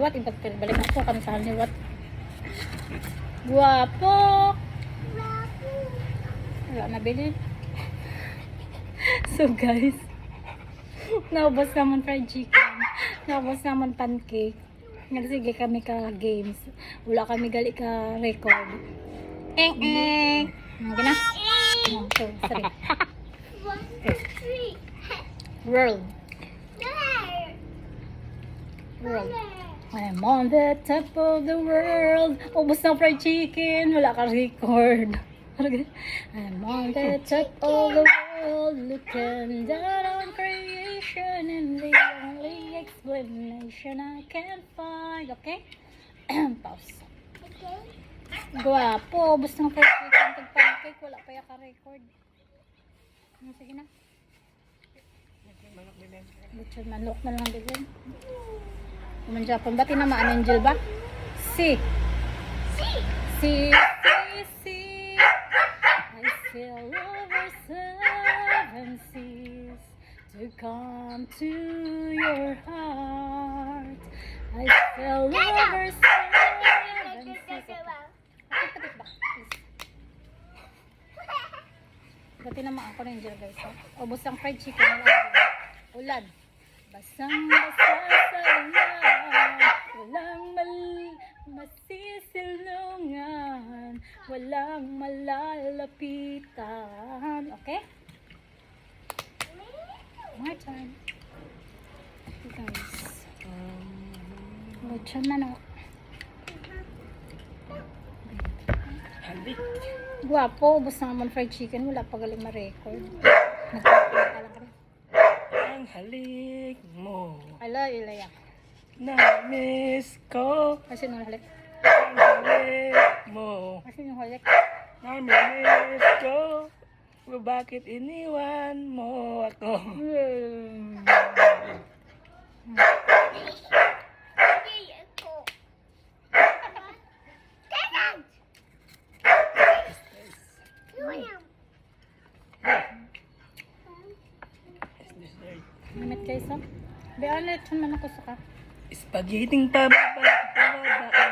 What? Balik ako, kantahan ni What? Guwapo! Wala nabili. So guys, naubos naman fried chicken, naubos naman pancake. Sige kami ka games. Wala kami gali ka record. Ano na? So, sorry. World. World. I'm on the top of the world. Ubus na fried chicken. Wala ka record. I'm on the top of the world. Looking down on creation. And the only explanation I can find. Okay? Pause. Guwapo. Ubus na fried chicken. Tag-pancake. Wala pa yung ka-record. Sige na. Butcher manok na lang din. Naman Japan ba? Tinamaan Angel ba? Si. I sail over 7 seas to come to your heart. I sail over 7 seas. Kapit ba? Dati naman ako na Angel guys. Ubos ang fried chicken. Ulan. Basang-basa sa ulan, walang masisilungan, walang malalapitan. Okay? My time. Okay guys. Lechon manok. Guwapo, ubos naman fried chicken, wala pa galing ma-record. Nagpapalala lang kami. Ang halik mo. Ala, ilaya. Na-miss ko. Kasi nung halik. Ang halik mo. Kasi nung halik. Na-miss ko. Bakit iniwan mo ako? Namit kayo sa? Beanet, man ako sa ka. Spaghetting pababa,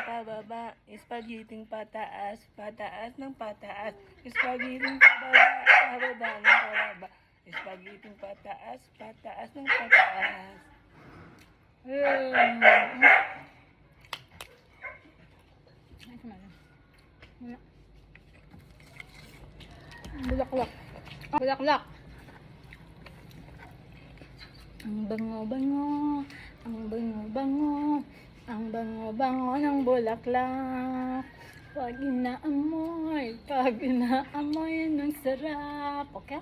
pababa. Spaghetting pataas, pataas ng pataas. Spaghetting pababa, pababa ng pababa. Spaghetting pataas, pataas ng pataas. Bulaklak. Bulaklak. Ang bango-bango, ang bango-bango, ang bango-bango ng bulaklak. Pag inaamoy ng sarap. Okay?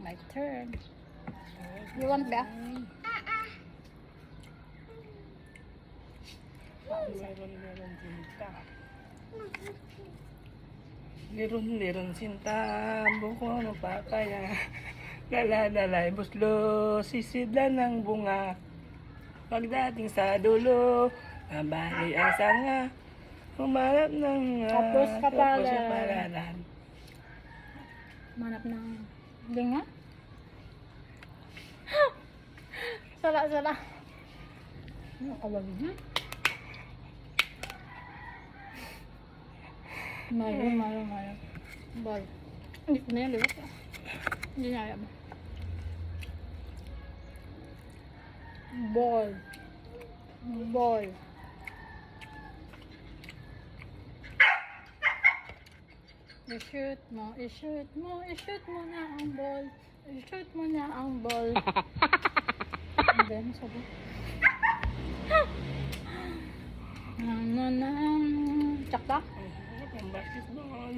My turn. You want ba? Meron sinta. Liron sinta, buko ng papaya. Dala-dalay buslo, sisidlan ng bunga. Pagdating sa dulo, nabali ang sanga. Humarap ng Tapos kapalan. kapalaran. Manap ng linga. Sala. Ano ka ba niya? Mayo. Bal. Hindi ko na yan, liwat. Hindi na yan. Ball. I-shoot mo na ang ball. I-shoot mo na ang ball. And then, sabi. Tsakta? Ang basketball.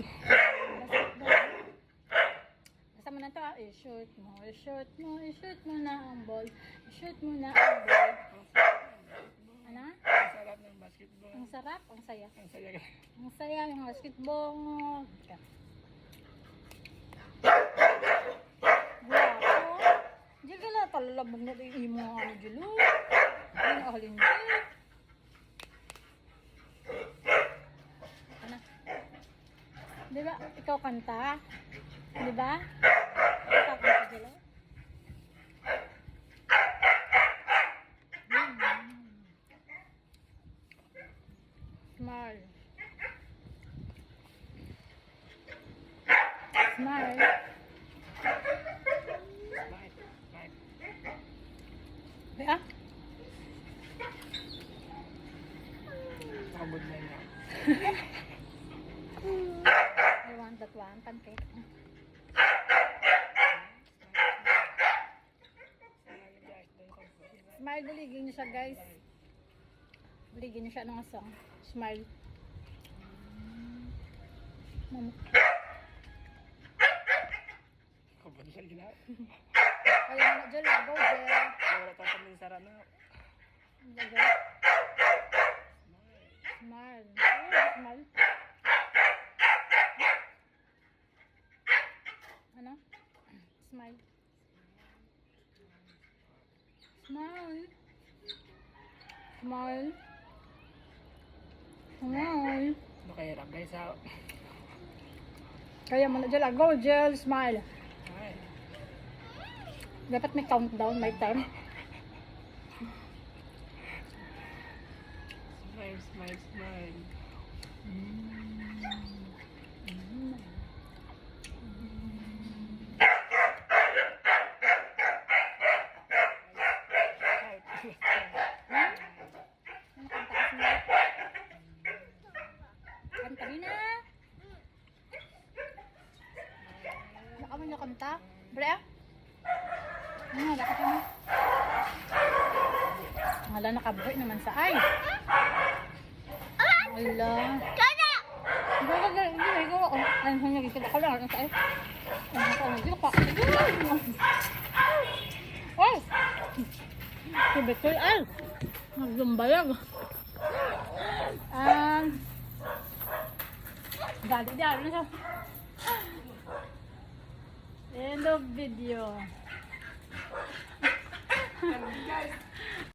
Basta mo na ito i-shoot mo na ang ball. I-shoot mo na ang ball. Ano? Ang sarap ng basketball. Ang sarap, ang saya. Ang saya. Ang saya yung basketball. Guwapo. Diyan ka lang talalabog na ito yung mga ano dyan. Ang ahalin dyan. Ano? Diba? Ikaw kanta? Diba? Ikaw kanta dyan. Ah, Nakabod na niya. I want that one. Pancake. Smile, buligin niyo siya, guys. Buligin niyo siya ng asang. Smile. Mama. Nakabod na niya. Kaya na dyan, go, Jel. Wala tayo sa minsara na. Go. Smile. Oh, smile. Ano? Smile. Smile. Smile. Smile. Nakahirap guys ha. Kaya mo na dyan, go, Jel. Smile. Ay. Dapat may countdown, may time. Smile, smile, smile. Ano kanta ka, Smile? Kanta rin na. Baka mo na kanta? Bre? Ano, bakit mo? Wala, nakabuhay naman sa ay. Wala. Kada! Hindi ko. Ay, hindi ko ako lang. Ay, hindi ko. Ay! Tibet ko ay! Nagdumbayag. Dali na siya. End of video. Guys,